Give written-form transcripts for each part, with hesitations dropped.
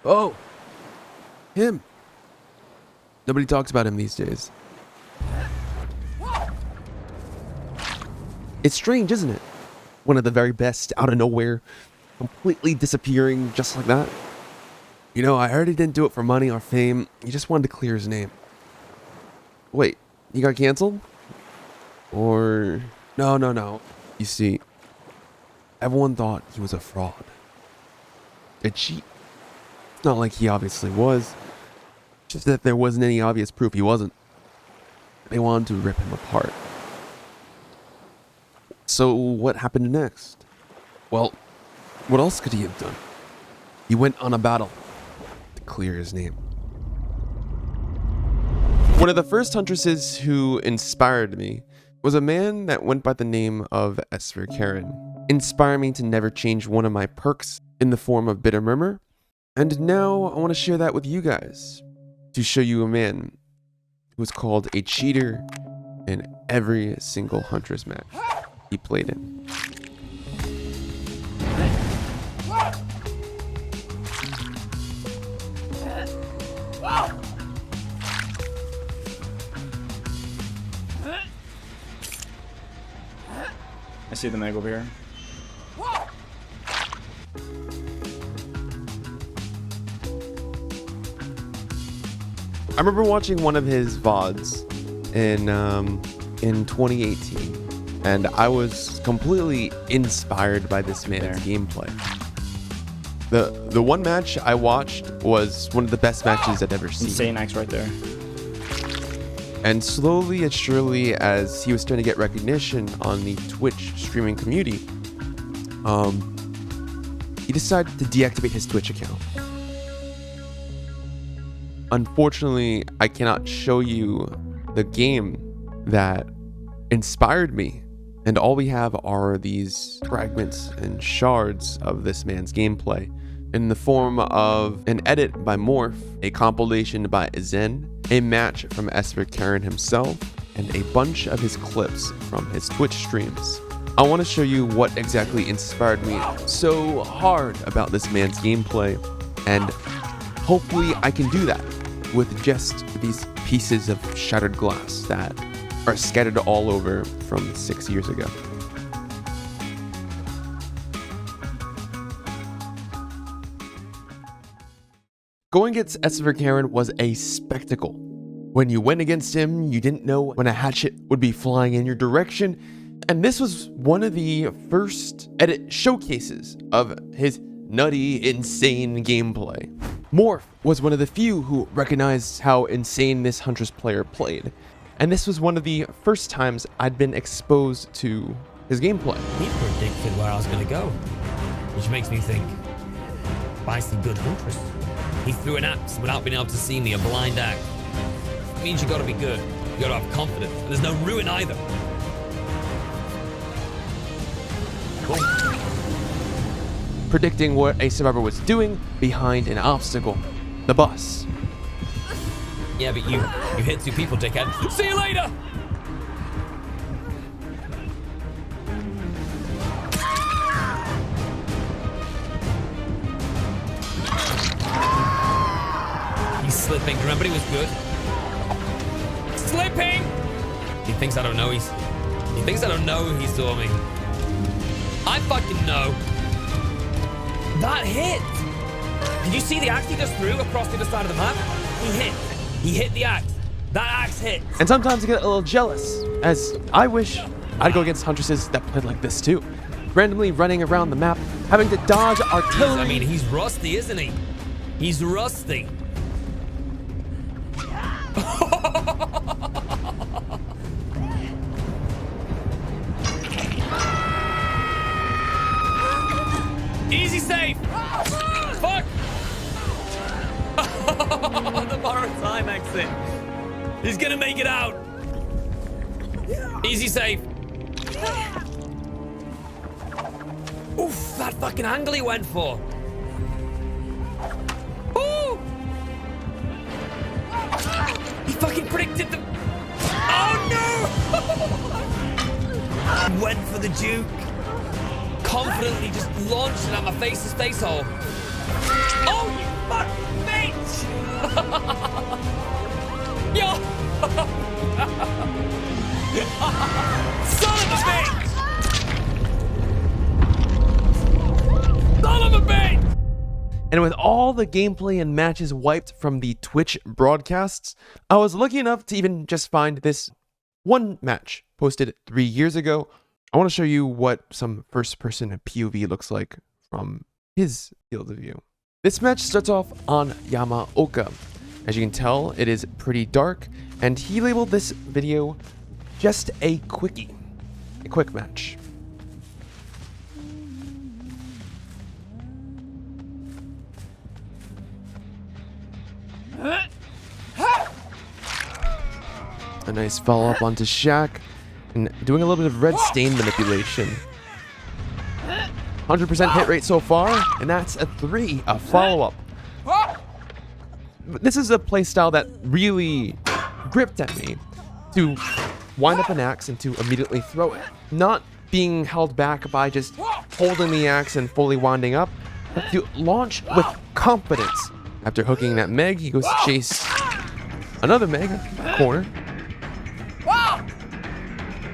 Oh, him. Nobody talks about him these days. It's strange, isn't it? One of the very best out of nowhere, completely disappearing just like that. You know, I heard he didn't do it for money or fame. He just wanted to clear his name. Wait, he got canceled? Or... No. You see, everyone thought he was a fraud. A cheat. It's not like he obviously was. Just that there wasn't any obvious proof he wasn't. They wanted to rip him apart. So what happened next? Well, what else could he have done? He went on a battle to clear his name. One of the first Huntresses who inspired me was a man that went by the name of Sverkeren, inspiring me to never change one of my perks in the form of Bitter Murmur. And now I want to share that with you guys to show you a man who was called a cheater in every single Huntress match he played in. I see the mag over here. I remember watching one of his VODs in 2018, and I was completely inspired by this man's gameplay. The one match I watched was one of the best matches I'd ever seen. Insane axe right there. And slowly and surely, as he was starting to get recognition on the Twitch streaming community, he decided to deactivate his Twitch account. Unfortunately, I cannot show you the game that inspired me, and all we have are these fragments and shards of this man's gameplay in the form of an edit by Morf, a compilation by Zen, a match from Sverkeren himself, and a bunch of his clips from his Twitch streams. I want to show you what exactly inspired me so hard about this man's gameplay, and hopefully I can do that with just these pieces of shattered glass that are scattered all over from 6 years ago. Going against Sverkeren was a spectacle. When you went against him, you didn't know when a hatchet would be flying in your direction, and this was one of the first edit showcases of his nutty, insane gameplay. Morf was one of the few who recognized how insane this Huntress player played, and this was one of the first times I'd been exposed to his gameplay. He predicted where I was going to go, which makes me think, spicy good Huntress. He threw an axe without being able to see me, a blind axe. It means you gotta be good. You gotta have confidence. And there's no ruin either. Cool. Predicting what a survivor was doing behind an obstacle. The bus. Yeah, but you hit two people, dickhead. See you later! Slipping. Remember, he was good. Slipping. He thinks I don't know. He thinks I don't know he saw me. I fucking know. That hit. Did you see the axe he just threw across the other side of the map? He hit the axe. That axe hit. And sometimes I get a little jealous, as I wish I'd go against Huntresses that played like this too. Randomly running around the map, having to dodge artillery. I mean, he's rusty, isn't he? He's rusty. Easy save! Fuck! The borrowed time exit. He's gonna make it out. Easy save. Oof, that fucking angle he went for. Ooh! He fucking predicted the... Oh no! Went for the Duke. Confidently just launched it at my face hole. Oh, you fuck! all the gameplay and matches wiped from the Twitch broadcasts, I was lucky enough to even just find this one match posted 3 years ago. I want to show you what some first-person POV looks like from his field of view. This match starts off on Yamaoka. As you can tell, it is pretty dark, and he labeled this video just a quickie, a quick match. A nice follow-up onto Shaq, and doing a little bit of red stain manipulation. 100% hit rate so far, and that's a 3, a follow-up. This is a playstyle that really gripped at me, to wind up an axe and to immediately throw it. Not being held back by just holding the axe and fully winding up, but to launch with confidence. After hooking that Meg, he goes to chase another Meg, corner.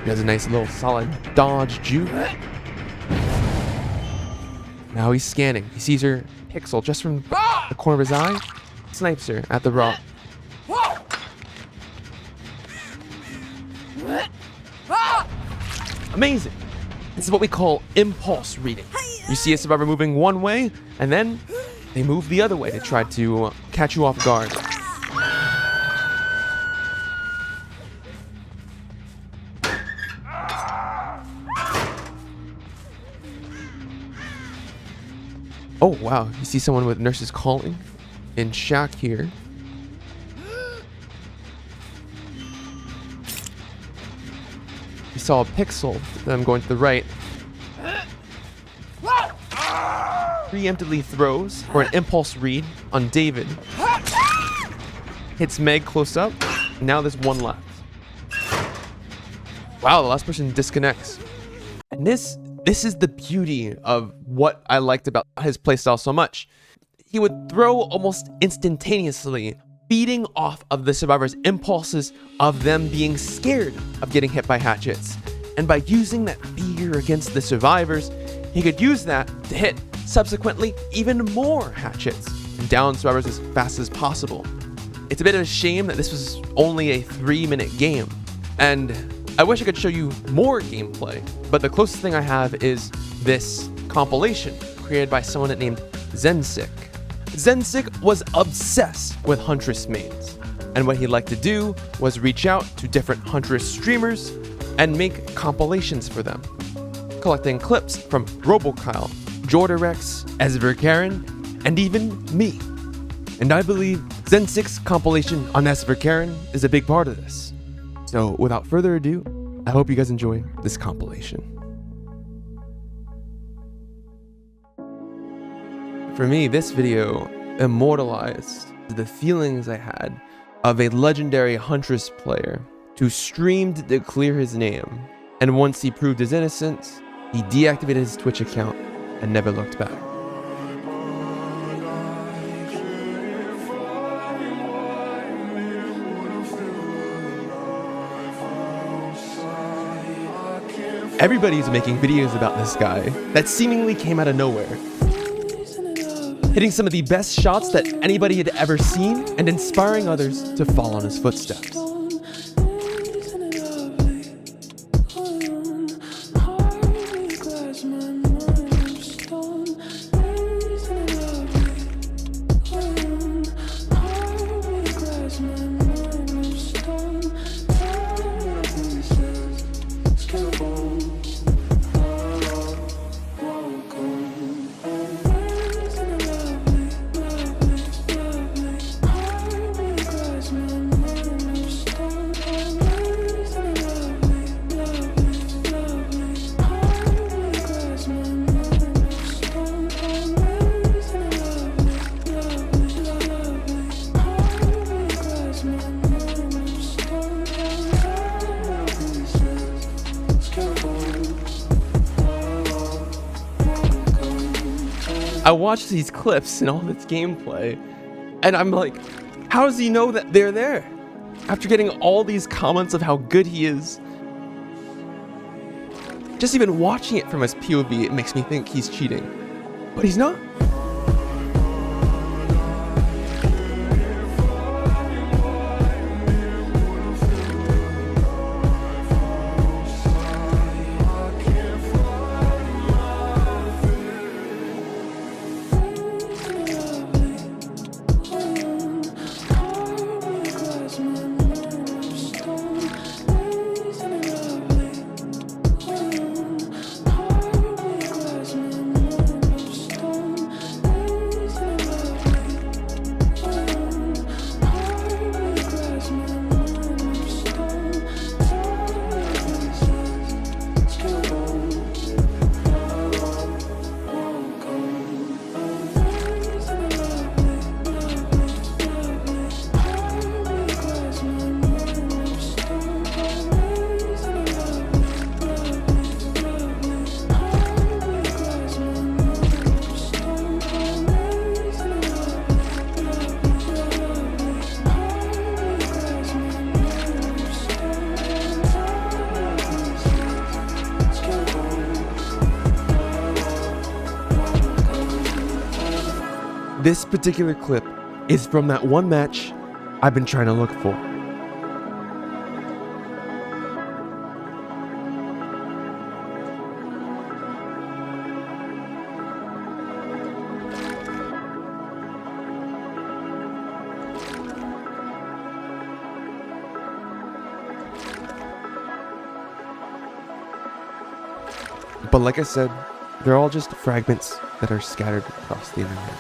He has a nice little solid dodge juke. Now he's scanning. He sees her pixel just from the corner of his eye. Snipes her at the rock. Amazing. This is what we call impulse reading. You see a survivor moving one way, and then they move the other way to try to catch you off guard. Oh wow, you see someone with Nurse's Calling in Shaq here. You saw a pixel, then I'm going to the right. Preemptively throws for an impulse read on David. Hits Meg close up. Now there's one left. Wow, the last person disconnects. And this is the beauty of what I liked about his playstyle so much. He would throw almost instantaneously, feeding off of the survivor's impulses of them being scared of getting hit by hatchets. And by using that fear against the survivors, he could use that to hit subsequently even more hatchets and down survivors as fast as possible. It's a bit of a shame that this was only a 3-minute game, and I wish I could show you more gameplay, but the closest thing I have is this compilation created by someone named Zensyk. Zensyk was obsessed with Huntress mains, and what he liked to do was reach out to different Huntress streamers and make compilations for them, collecting clips from RoboKyle, Jordarex, Sverkeren, and even me. And I believe Zensyk's compilation on Sverkeren is a big part of this. So without further ado, I hope you guys enjoy this compilation. For me, this video immortalized the feelings I had of a legendary Huntress player who streamed to clear his name, and once he proved his innocence, he deactivated his Twitch account and never looked back. Everybody's making videos about this guy that seemingly came out of nowhere, hitting some of the best shots that anybody had ever seen and inspiring others to follow in his footsteps. I watched these clips and all this gameplay, and I'm like, how does he know that they're there? After getting all these comments of how good he is, just even watching it from his POV, it makes me think he's cheating. But he's not. This particular clip is from that one match I've been trying to look for. But like I said, they're all just fragments that are scattered across the internet.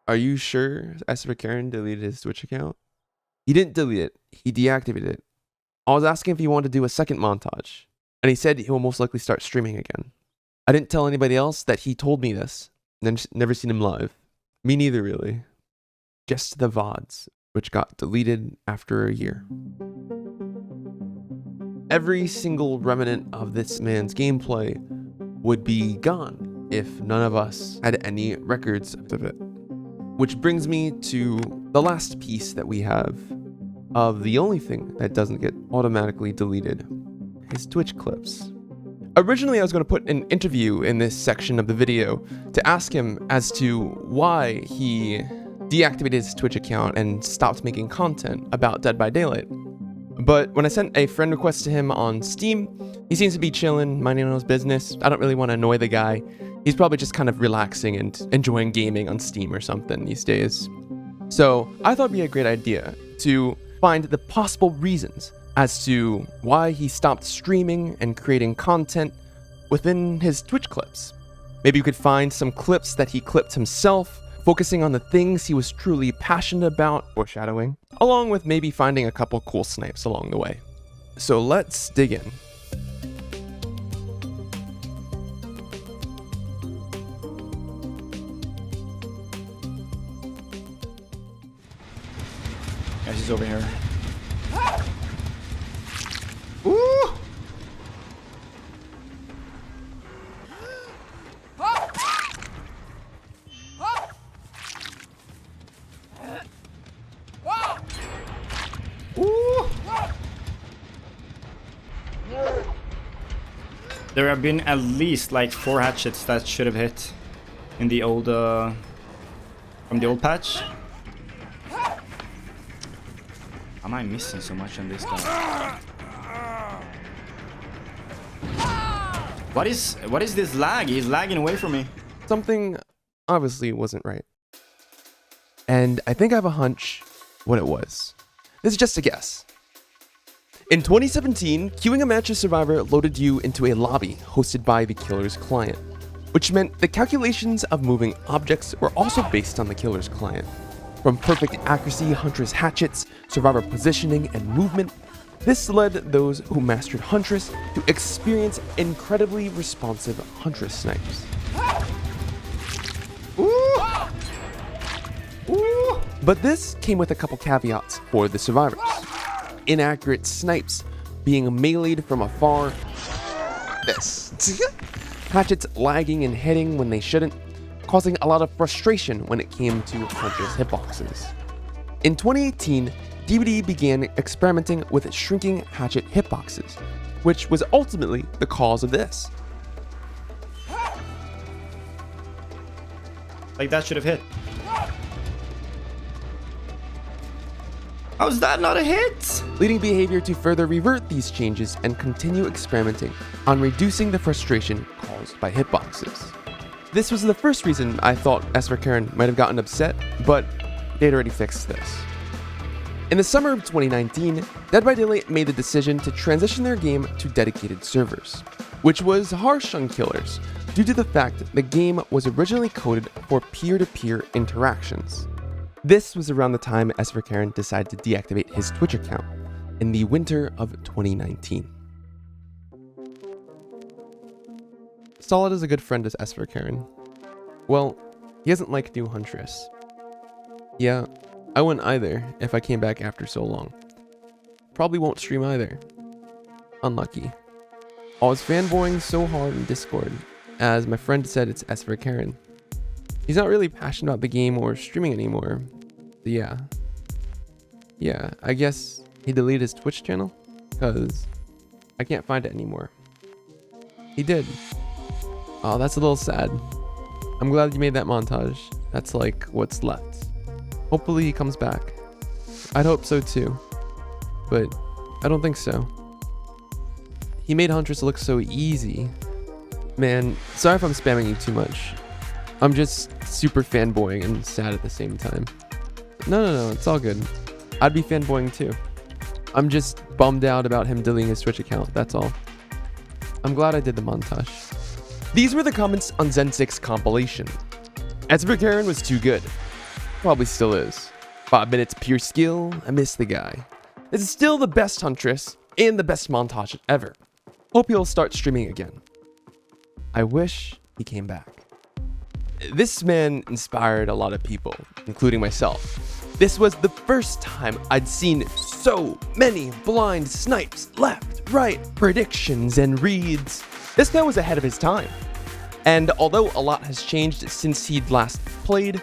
Are you sure Sverkeren deleted his Twitch account? He didn't delete it. He deactivated it. I was asking if he wanted to do a second montage, and he said he will most likely start streaming again. I didn't tell anybody else that he told me this, and never seen him live. Me neither, really. Just the VODs, which got deleted after a year. Every single remnant of this man's gameplay would be gone if none of us had any records of it. Which brings me to the last piece that we have of the only thing that doesn't get automatically deleted, his Twitch clips. Originally, I was going to put an interview in this section of the video to ask him as to why he deactivated his Twitch account and stopped making content about Dead by Daylight. But when I sent a friend request to him on Steam, he seems to be chilling, minding on his business. I don't really want to annoy the guy. He's probably just kind of relaxing and enjoying gaming on Steam or something these days. So I thought it'd be a great idea to find the possible reasons as to why he stopped streaming and creating content within his Twitch clips. Maybe you could find some clips that he clipped himself, focusing on the things he was truly passionate about, foreshadowing, along with maybe finding a couple cool snipes along the way. So let's dig in. Yeah, she's over here. Ooh! There have been at least like 4 hatchets that should have hit in the old from the old patch. How am I missing so much on this guy? What is this lag? He's lagging away from me. Something obviously wasn't right. And I think I have a hunch what it was. This is just a guess. In 2017, queuing a match of Survivor loaded you into a lobby hosted by the killer's client, which meant the calculations of moving objects were also based on the killer's client. From perfect accuracy Huntress hatchets, Survivor positioning, and movement, this led those who mastered Huntress to experience incredibly responsive Huntress snipes. Ooh. Ooh. But this came with a couple caveats for the survivors. Inaccurate snipes, being meleeed from afar, this. Hatchets lagging and hitting when they shouldn't, causing a lot of frustration when it came to Huntress hitboxes. In 2018, DBD began experimenting with shrinking hatchet hitboxes, which was ultimately the cause of this. Like that should have hit. How's that not a hit? leading behavior to further revert these changes and continue experimenting on reducing the frustration caused by hitboxes. This was the first reason I thought Sverkeren might have gotten upset, but they'd already fixed this. In the summer of 2019, Dead by Daylight made the decision to transition their game to dedicated servers, which was harsh on killers due to the fact the game was originally coded for peer-to-peer interactions. This was around the time Sverkeren decided to deactivate his Twitch account in the winter of 2019. Solid is a good friend as Sverkeren. Well, he doesn't like new Huntress. Yeah, I wouldn't either if I came back after so long. Probably won't stream either. Unlucky. I was fanboying so hard in Discord, as my friend said it's Sverkeren. He's not really passionate about the game or streaming anymore. So yeah, I guess he deleted his Twitch channel, cause I can't find it anymore. He did. Oh, that's a little sad. I'm glad you made that montage. That's like what's left. Hopefully he comes back. I'd hope so too, but I don't think so. He made Huntress look so easy. Man, sorry if I'm spamming you too much. I'm just super fanboying and sad at the same time. No, it's all good. I'd be fanboying too. I'm just bummed out about him deleting his Twitch account, that's all. I'm glad I did the montage. These were the comments on Zensyk's compilation. Sverkeren was too good. Probably still is. 5 minutes pure skill, I miss the guy. This is still the best Huntress and the best montage ever. Hope he'll start streaming again. I wish he came back. This man inspired a lot of people, including myself. This was the first time I'd seen so many blind snipes, left, right, predictions, and reads. This guy was ahead of his time. And although a lot has changed since he'd last played,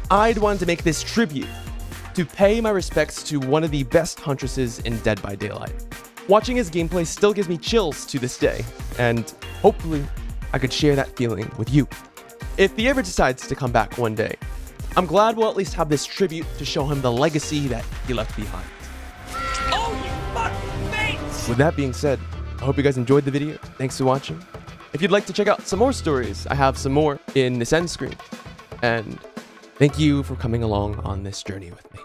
I'd wanted to make this tribute to pay my respects to one of the best Huntresses in Dead by Daylight. Watching his gameplay still gives me chills to this day, and hopefully I could share that feeling with you. If he ever decides to come back one day, I'm glad we'll at least have this tribute to show him the legacy that he left behind. Oh, you fucking bitch! With that being said, I hope you guys enjoyed the video. Thanks for watching. If you'd like to check out some more stories, I have some more in this end screen. And thank you for coming along on this journey with me.